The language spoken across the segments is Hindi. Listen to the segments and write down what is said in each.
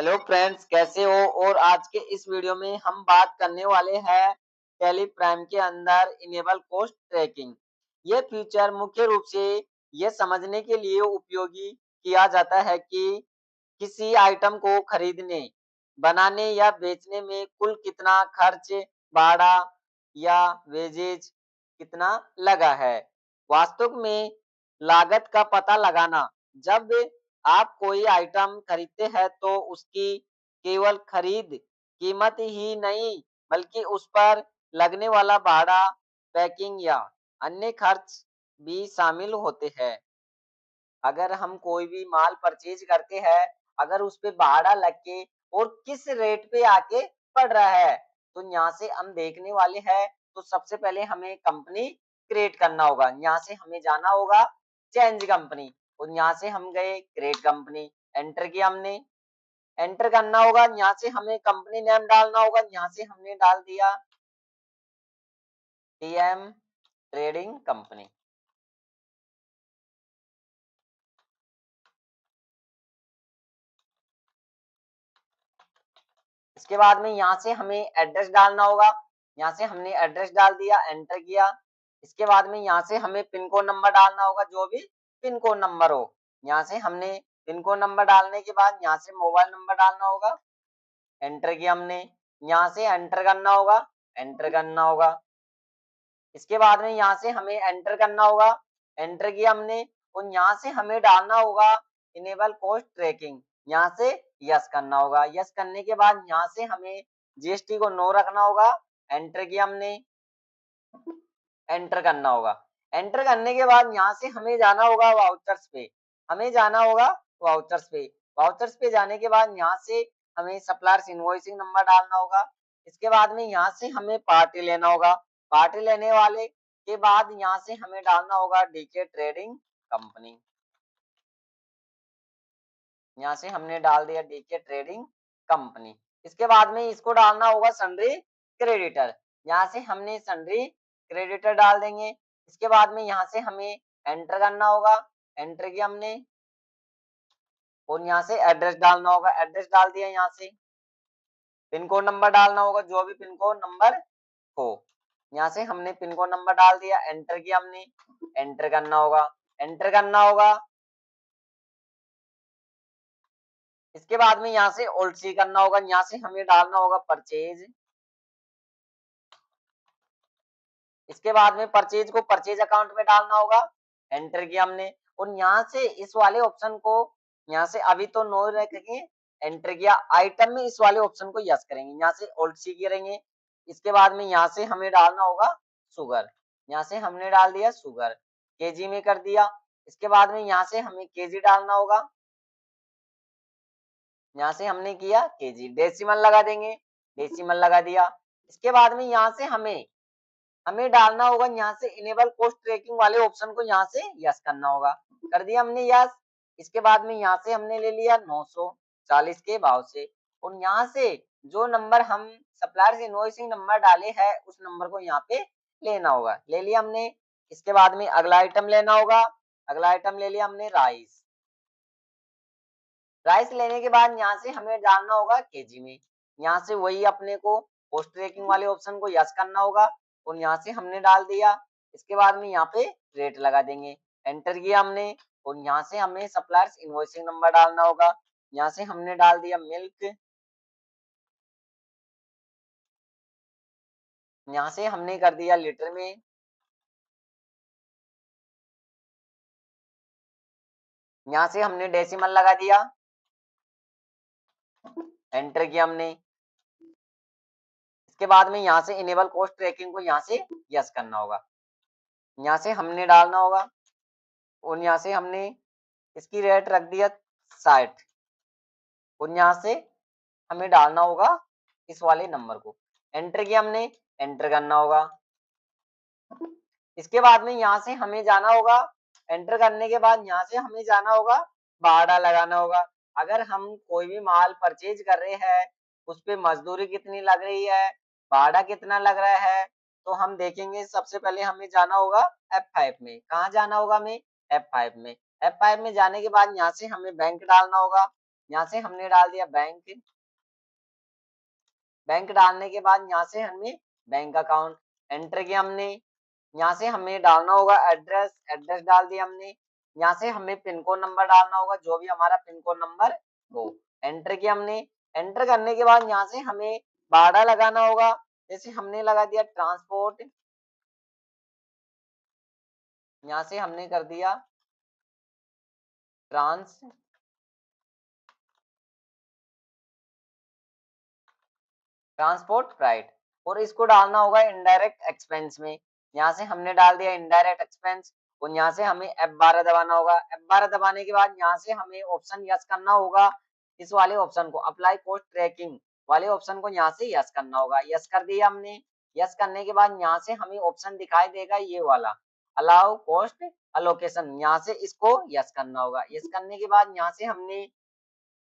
हेलो फ्रेंड्स, कैसे हो। और आज के इस वीडियो में हम बात करने वाले हैं टैली प्राइम के अंदर इनेबल कॉस्ट ट्रैकिंग। ये फीचर मुख्य रूप से ये समझने के लिए उपयोगी किया जाता है कि किसी आइटम को खरीदने, बनाने या बेचने में कुल कितना खर्च, भाड़ा या वेजेज कितना लगा है। वास्तव में लागत का पता लगाना। जब आप कोई आइटम खरीदते हैं तो उसकी केवल खरीद कीमत ही नहीं, बल्कि उस पर लगने वाला भाड़ा, पैकिंग या अन्य खर्च भी शामिल होते हैं। अगर हम कोई भी माल परचेज करते हैं, अगर उस पे भाड़ा लग के और किस रेट पे आके पड़ रहा है, तो यहाँ से हम देखने वाले हैं। तो सबसे पहले हमें कंपनी क्रिएट करना होगा। यहाँ से हमें जाना होगा चेंज कंपनी, और यहाँ से हम गए क्रिएट कंपनी, एंटर किया हमने। एंटर करना होगा, यहाँ से हमें कंपनी नेम डालना होगा। यहाँ से हमने डाल दिया टीएम ट्रेडिंग कंपनी। इसके बाद में यहाँ से हमें एड्रेस डालना होगा। यहाँ से हमने एड्रेस डाल दिया, एंटर किया। इसके बाद में यहाँ से हमें पिन कोड नंबर डालना होगा, जो भी पिन कोड नंबर हो। यहाँ से हमने पिन कोड नंबर डालने के बाद यहाँ से मोबाइल नंबर डालना होगा, एंटर किया हमने। यहाँ से एंटर करना होगा, एंटर करना होगा। इसके बाद में यहाँ से हमें एंटर करना होगा, एंटर किया हमने। और यहाँ से हमें डालना होगा इनेबल कॉस्ट ट्रैकिंग। यहाँ से यस करना होगा। यस करने के बाद यहाँ से हमें जीएसटी को नो रखना होगा, एंटर किया हमने। एंटर करना होगा। एंटर करने के बाद यहाँ से हमें जाना होगा वाउचर्स पे। हमें जाना होगा वाउचर्स पे। वाउचर्स पे जाने के बाद यहाँ से हमें सप्लायर्स इनवॉइसिंग नंबर डालना होगा। इसके बाद में यहाँ से हमें पार्टी लेना होगा। पार्टी लेने वाले के बाद यहाँ से हमें डालना होगा डीके ट्रेडिंग कंपनी। यहाँ से हमने डाल दिया डीके ट्रेडिंग कंपनी। इसके बाद में इसको डालना होगा सन्ड्री क्रेडिटर। यहाँ से हमने सन्ड्री क्रेडिटर डाल देंगे। इसके बाद में यहाँ से हमें एंटर करना होगा, एंटर किया हमने। और यहाँ से एड्रेस डालना होगा, एड्रेस डाल दिया। यहाँ से पिन कोड नंबर डालना होगा, जो भी पिन कोड नंबर हो। यहाँ से हमने पिन कोड नंबर डाल दिया, एंटर किया हमने। एंटर करना होगा, एंटर करना होगा। इसके बाद में यहाँ से ऑल्ट सी करना होगा। यहाँ से हमें डालना होगा परचेज। इसके बाद में परचेज को परचेज अकाउंट में डालना होगा, एंटर किया हमने। और यहाँ से इस वाले ऑप्शन को यहाँ से अभी तो नो रखेंगे, एंटर किया। आइटम में इस वाले ऑप्शन को यस करेंगे, यहाँ से ऑल्ट सी करेंगे। इसके बाद में यहाँ से हमें डालना होगा शुगर। यहाँ से हमने डाल दिया शुगर, केजी में कर दिया। इसके बाद में यहाँ से हमें केजी डालना होगा। यहाँ से हमने किया केजी, डेसिमल लगा देंगे, डेसिमल लगा दिया। इसके बाद में यहाँ से हमें डालना होगा, यहाँ से इनेबल कॉस्ट ट्रैकिंग वाले ऑप्शन को यहाँ से यस करना होगा। कर दिया हमने यस। इसके बाद में यहाँ से हमने ले लिया 940 के भाव से। और यहाँ से जो नंबर हम सप्लायर इनवॉइसिंग नंबर डाले हैं, उस नंबर को यहाँ पे लेना होगा। ले लिया हमने। इसके बाद में अगला आइटम लेना होगा। अगला आइटम ले लिया हमने राइस। राइस लेने के बाद यहाँ से हमें डालना होगा केजी में। यहाँ से वही अपने को कॉस्ट ट्रैकिंग वाले ऑप्शन को यस करना होगा। और यहाँ से हमने डाल दिया। इसके बाद में यहाँ पे रेट लगा देंगे, एंटर किया हमने। और यहाँ से हमें सप्लायर्स इनवॉइसिंग नंबर डालना होगा। यहाँ से हमने डाल दिया मिल्क। यहाँ से हमने कर दिया लीटर में। यहाँ से हमने डेसिमल लगा दिया, एंटर किया हमने। इसके बाद में यहाँ से इनेबल कॉस्ट ट्रैकिंग को यहाँ से यस करना होगा। यहाँ से हमने डालना होगा। और यहाँ से हमने इसकी रेट रख दिया 60। और यहाँ से हमें डालना होगा इस वाले नंबर को, एंटर किया हमने। एंटर करना होगा। इसके बाद में यहाँ से हमें जाना होगा, एंटर करने के बाद यहाँ से हमें जाना होगा, भाड़ा लगाना होगा। अगर हम कोई भी माल परचेज कर रहे हैं, उस पे मजदूरी कितनी लग रही है, भाड़ा कितना लग रहा है, तो हम देखेंगे। सबसे पहले हमें जाना होगा F5 में। कहाँ जाना होगा हमें? F5 में। F5 में जाने के बाद यहाँ से हमें बैंक डालना होगा। यहाँ से हमने डाल दिया बैंक। बैंक डालने के बाद यहाँ से हमने बैंक अकाउंट एंटर किया हमने। यहाँ से हमें डालना होगा एड्रेस, एड्रेस डाल दिया हमने। यहाँ से हमें पिन कोड नंबर डालना होगा, जो भी हमारा पिन कोड नंबर हो, एंटर किया हमने। एंटर करने के बाद यहाँ से हमें भाड़ा लगाना होगा, जैसे हमने लगा दिया ट्रांसपोर्ट, यहाँ से हमने कर दिया ट्रांसपोर्ट प्राइस, और इसको डालना होगा इनडायरेक्ट एक्सपेंस में। यहाँ से हमने डाल दिया इनडायरेक्ट एक्सपेंस, और यहाँ से हमें F12 दबाना होगा। F12 दबाने के बाद यहाँ से हमें ऑप्शन यस करना होगा, इस वाले ऑप्शन को, अप्लाई कॉस्ट ट्रैकिंग वाले ऑप्शन को यहाँ से यस करना होगा। यस कर दिया हमने। यस करने के बाद यहाँ से हमें ऑप्शन दिखाई देगा ये वाला, अलाउ कॉस्ट अलोकेशन, यहाँ से इसको यस करना होगा। यस करने के बाद यहाँ से हमने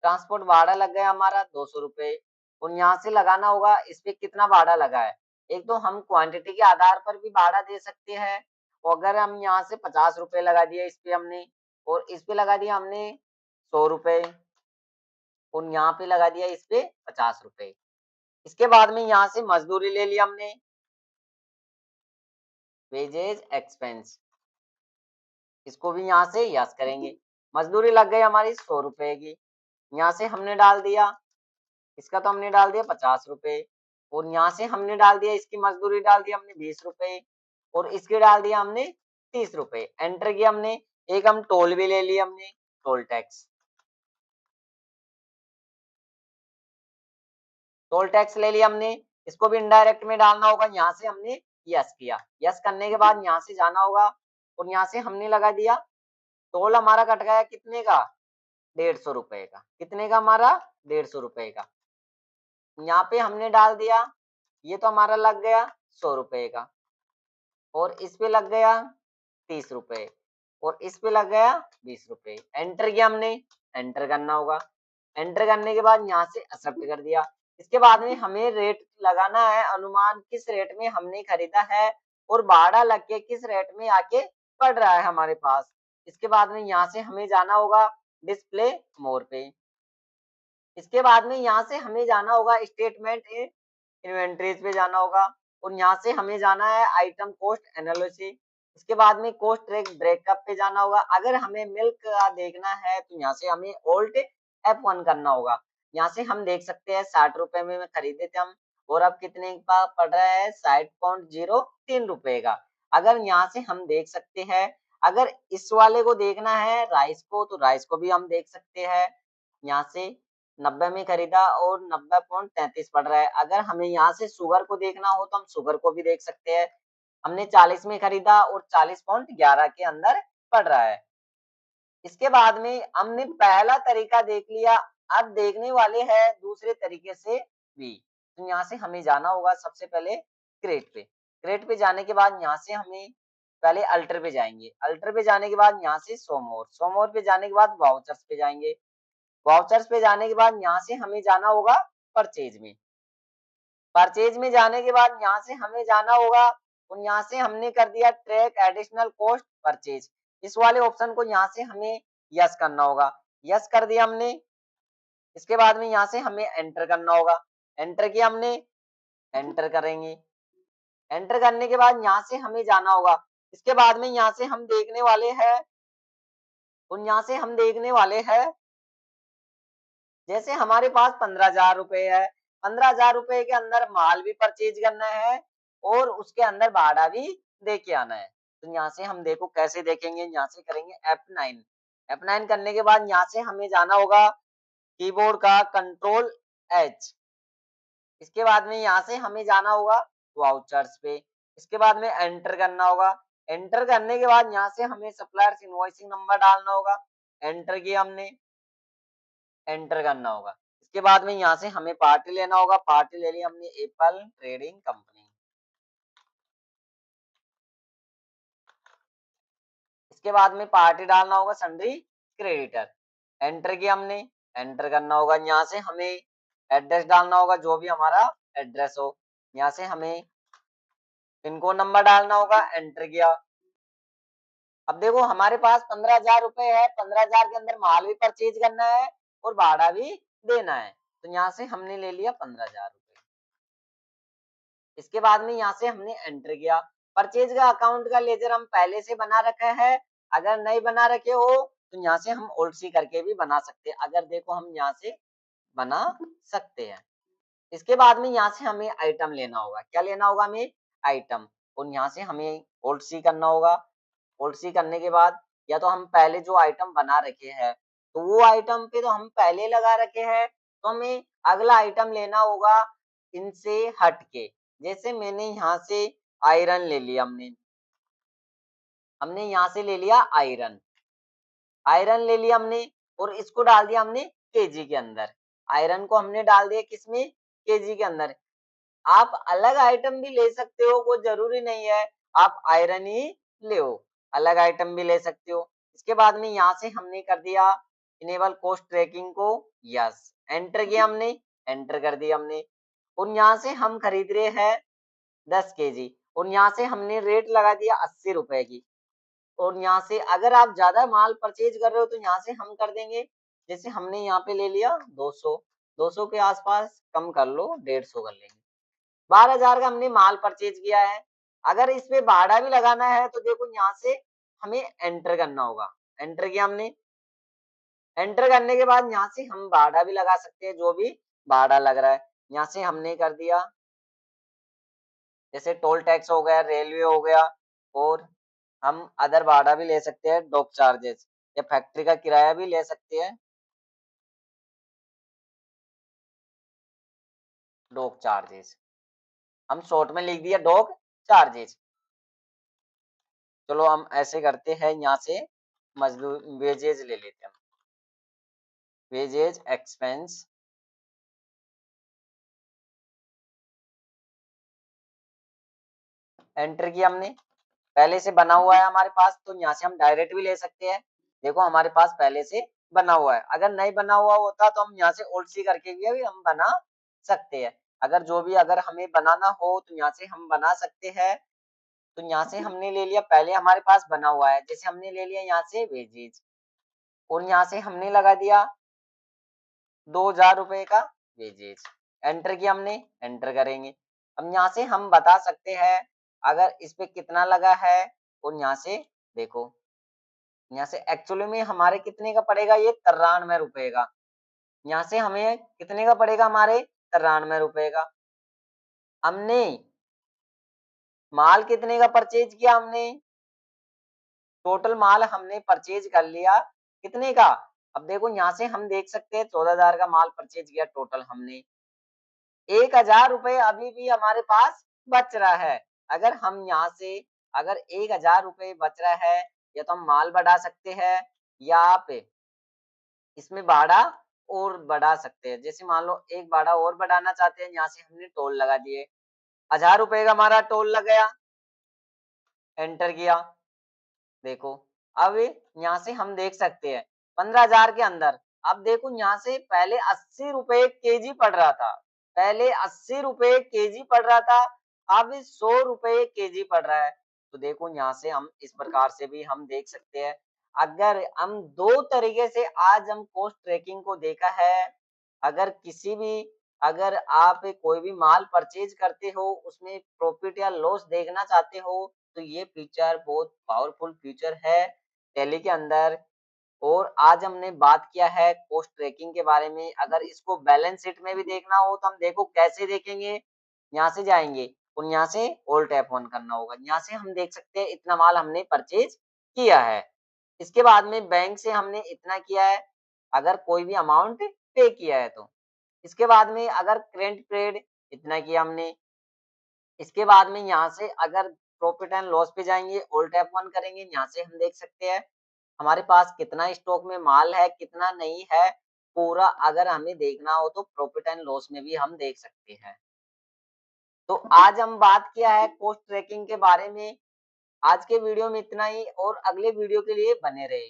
ट्रांसपोर्ट भाड़ा लग गया हमारा 200 रुपए, और यहाँ से लगाना होगा इस पे कितना भाड़ा लगा है। एक तो हम क्वांटिटी के आधार पर भी भाड़ा दे सकते हैं, और अगर हम यहाँ से 50 रुपए लगा दिए इस पे हमने, और इस पे लगा दिया हमने 100 रुपए, और यहाँ पे लगा दिया इस पे 50 रुपए। इसके बाद में यहाँ से मजदूरी ले लिया हमने, वेजेज एक्सपेंस, इसको भी यहाँ से यस करेंगे। मजदूरी लग गई हमारी 100 रुपए की, यहाँ से हमने डाल दिया, इसका तो हमने डाल दिया 50 रुपए, और यहाँ से हमने डाल दिया, इसकी मजदूरी डाल दिया हमने 20 रुपए, और इसके डाल दिया हमने 30 रुपए। एंटर किया हमने। एक हम टोल भी ले लिया हमने, टोल टैक्स, टोल टैक्स ले लिया हमने, इसको भी इनडायरेक्ट में डालना होगा। यहाँ से हमने यस किया। यस करने के बाद यहाँ से जाना होगा, और यहाँ से हमने लगा दिया, टोल हमारा कट गया कितने का, 150 रुपए का। कितने का हमारा, 150 रुपए का। यहाँ पे हमने डाल दिया, ये तो हमारा लग गया 100 रुपए का, और इस पे लग गया 30 रुपए, और इस पे लग गया 20 रुपए। एंटर किया हमने। एंटर करना होगा। एंटर करने के बाद यहाँ से एक्सेप्ट कर दिया। इसके बाद में हमें रेट लगाना है, अनुमान किस रेट में हमने खरीदा है, और भाड़ा लग के किस रेट में आके पड़ रहा है हमारे पास। इसके बाद में यहाँ से हमें जाना होगा डिस्प्ले मोर पे। इसके बाद में यहाँ से हमें जाना होगा स्टेटमेंट इन्वेंटरीज पे जाना होगा, और यहाँ से हमें जाना है आइटम कॉस्ट एनालिसिस। इसके बाद में कॉस्ट ट्रैक ब्रेकअप पे जाना होगा। अगर हमें मिल्क का देखना है तो यहाँ से हमें ऑल्ट F1 करना होगा। यहाँ से हम देख सकते हैं 60 रुपए में खरीदे थे हम, और अब कितने का पड़ रहा है, 60.03 रुपए का। अगर यहाँ से हम देख सकते हैं, अगर इस वाले को देखना है राइस को, तो राइस को भी हम देख सकते हैं। यहाँ से 90 में खरीदा और 90.33 पड़ रहा है। अगर हमें यहाँ से शुगर को देखना हो तो हम शुगर को भी देख सकते हैं। हमने 40 में खरीदा और 40.11 के अंदर पड़ रहा है। इसके बाद में हमने पहला तरीका देख लिया, अब देखने वाले हैं दूसरे तरीके से भी। तो यहाँ से हमें जाना होगा सबसे पहले क्रेट पे। क्रेट पे जाने के बाद यहाँ से हमें पहले अल्टर पे जाएंगे। अल्टर पे जाने के बाद यहाँ से सोमोर, सोमोर पे जाने के बाद वाउचर्स पे जाएंगे। वाउचर्स पे जाने के बाद यहाँ से हमें जाना होगा परचेज में। परचेज में जाने के बाद यहाँ से हमें जाना होगा, और यहाँ से हमने कर दिया ट्रैक एडिशनल कॉस्ट परचेज, इस वाले ऑप्शन को यहाँ से हमें यस करना होगा। यस कर दिया हमने। इसके बाद में यहाँ से हमें एंटर करना होगा। एंटर किया हमने। एंटर करेंगे। एंटर करने के बाद यहाँ से हमें जाना होगा। इसके बाद में यहाँ से हम देखने वाले हैं, और यहाँ से हम देखने वाले हैं, जैसे हमारे पास 15,000 रुपए है, 15,000 रुपए के अंदर माल भी परचेज करना है, और उसके अंदर भाड़ा भी दे के आना है। तो यहाँ से हम देखो कैसे देखेंगे, यहाँ से करेंगे F9। F9 करने के बाद यहाँ से हमें जाना होगा कीबोर्ड का कंट्रोल H। इसके बाद में यहाँ से हमें जाना होगा वाउचर्स पे। इसके बाद में एंटर करना होगा। एंटर करने के बाद यहाँ से हमें सप्लायर्स इनवॉइसिंग नंबर डालना होगा। एंटर किया हमने। एंटर करना होगा। इसके बाद में यहाँ से हमें पार्टी लेना होगा। पार्टी ले ली हमने एप्पल ट्रेडिंग कंपनी। इसके बाद में पार्टी डालना होगा सन्ड्री क्रेडिटर। एंटर किया हमने। एंटर करना होगा। यहाँ से हमें एड्रेस डालना होगा, जो भी हमारा एड्रेस हो। यहाँ से हमें पिन कोड नंबर डालना होगा। एंटर किया। अब देखो हमारे पास 15,000 रुपए है, 15,000 के अंदर माल भी परचेज करना है, और भाड़ा भी देना है। तो यहाँ से हमने ले लिया 15,000 रुपए। इसके बाद में यहाँ से हमने एंटर किया। परचेज का अकाउंट का लेजर हम पहले से बना रखा है। अगर नहीं बना रखे हो तो यहाँ से हम ओल्ड सी करके भी बना सकते हैं। अगर देखो हम यहाँ से बना सकते हैं। इसके बाद में यहाँ से हमें आइटम लेना होगा। क्या लेना होगा हमें? आइटम। और यहाँ से हमें ओल्ड सी करना होगा। ओल्ड सी करने के बाद या तो हम पहले जो आइटम बना रखे हैं तो वो आइटम पे तो हम पहले लगा रखे हैं, तो हमें अगला आइटम लेना होगा इनसे हट के। जैसे मैंने यहाँ से आयरन ले लिया, हमने यहाँ से ले लिया आयरन। आयरन ले लिया हमने और इसको डाल दिया हमने केजी के अंदर। आयरन को हमने डाल दिया किसमें? केजी के अंदर। आप अलग आइटम भी ले सकते हो, वो जरूरी नहीं है आप आयरन ही ले, अलग आइटम भी ले सकते हो। इसके बाद में यहाँ से हमने कर दिया इनेबल कॉस्ट ट्रैकिंग को यस, एंटर किया हमने, एंटर कर दिया हमने। और यहाँ से हम खरीद रहे हैं 10 केजी और यहाँ से हमने रेट लगा दिया 80 रुपए की। और यहाँ से अगर आप ज्यादा माल परचेज कर रहे हो तो यहाँ से हम कर देंगे, जैसे हमने यहाँ पे ले लिया 200, 200 के आसपास कम कर लो, 150 कर लेंगे। 12,000 का हमने माल परचेज किया है। अगर इस पे भाड़ा भी लगाना है तो देखो यहाँ से हमें एंटर करना होगा। एंटर किया हमने, एंटर करने के बाद यहाँ से हम भाड़ा भी लगा सकते हैं, जो भी भाड़ा लग रहा है यहाँ से हमने कर दिया। जैसे टोल टैक्स हो गया, रेलवे हो गया, और हम अदर भाड़ा भी ले सकते हैं, डॉक चार्जेस या फैक्ट्री का किराया भी ले सकते हैं, डॉक चार्जेस। हम शॉर्ट में लिख दिया डॉक चार्जेस। चलो हम ऐसे करते हैं, यहाँ से मजदूर वेजेज ले लेते हैं, वेजेज एक्सपेंस। एंटर किया हमने, पहले से बना हुआ है हमारे पास, तो यहाँ से हम डायरेक्ट भी ले सकते हैं। देखो हमारे पास पहले से बना हुआ है। अगर नहीं बना हुआ होता तो हम यहाँ से ओल्ड सी करके भी हम बना सकते हैं। अगर जो भी अगर हमें बनाना हो तो यहाँ से हम बना सकते हैं। तो यहाँ से हमने ले लिया, पहले हमारे पास बना हुआ है, जैसे हमने ले लिया यहाँ से वेजेज और यहाँ से हमने लगा दिया 2,000 रुपए का वेजेज। एंटर किया हमने, एंटर करेंगे। अब यहाँ से हम बता सकते हैं अगर इस पे कितना लगा है। और यहाँ से देखो, यहाँ से एक्चुअली में हमारे कितने का पड़ेगा, ये 93 रुपए का। यहाँ से हमें कितने का पड़ेगा, हमारे 93 रुपए का। हमने माल कितने का परचेज किया, हमने टोटल माल हमने परचेज कर लिया कितने का। अब देखो यहाँ से हम देख सकते हैं 14,000 का माल परचेज किया टोटल हमने। 1,000 रुपए अभी भी हमारे पास बच रहा है। अगर हम यहाँ से अगर 1,000 रुपए बच रहा है, या तो हम माल बढ़ा सकते हैं या आप इसमें भाड़ा और बढ़ा सकते हैं। जैसे मान लो एक भाड़ा और बढ़ाना चाहते हैं, यहाँ से हमने टोल लगा दिए, 1,000 रुपए का हमारा टोल लग गया। एंटर किया, देखो अब यहाँ से हम देख सकते हैं 15,000 के अंदर। अब देखो यहाँ से पहले 80 रुपए केजी पड़ रहा था, पहले 80 रुपए केजी पड़ रहा था, अब 100 रुपए केजी पड़ रहा है। तो देखो यहाँ से हम इस प्रकार से भी हम देख सकते हैं। अगर हम दो तरीके से आज हम कॉस्ट ट्रैकिंग को देखा है। अगर किसी भी अगर आप कोई भी माल परचेज करते हो, उसमें प्रॉफिट या लॉस देखना चाहते हो, तो ये फीचर बहुत पावरफुल फीचर है टैली के अंदर। और आज हमने बात किया है कॉस्ट ट्रैकिंग के बारे में। अगर इसको बैलेंस शीट में भी देखना हो तो हम देखो कैसे देखेंगे, यहाँ से जाएंगे और यहाँ से ऑल्ट F1 करना होगा। यहाँ से हम देख सकते हैं इतना माल हमने परचेज किया है। इसके बाद में बैंक से हमने इतना किया है, अगर कोई भी अमाउंट पे किया है तो। इसके बाद में अगर करेंट पीरियड इतना किया हमने। इसके बाद में यहाँ से अगर प्रॉफिट एंड लॉस पे जाएंगे, ऑल्ट F1 करेंगे, यहाँ से हम देख सकते हैं हमारे पास कितना स्टॉक में माल है, कितना नहीं है, पूरा अगर हमें देखना हो तो प्रॉफिट एंड लॉस में भी हम देख सकते हैं। तो आज हम बात किया है कॉस्ट ट्रैकिंग के बारे में। आज के वीडियो में इतना ही, और अगले वीडियो के लिए बने रहे।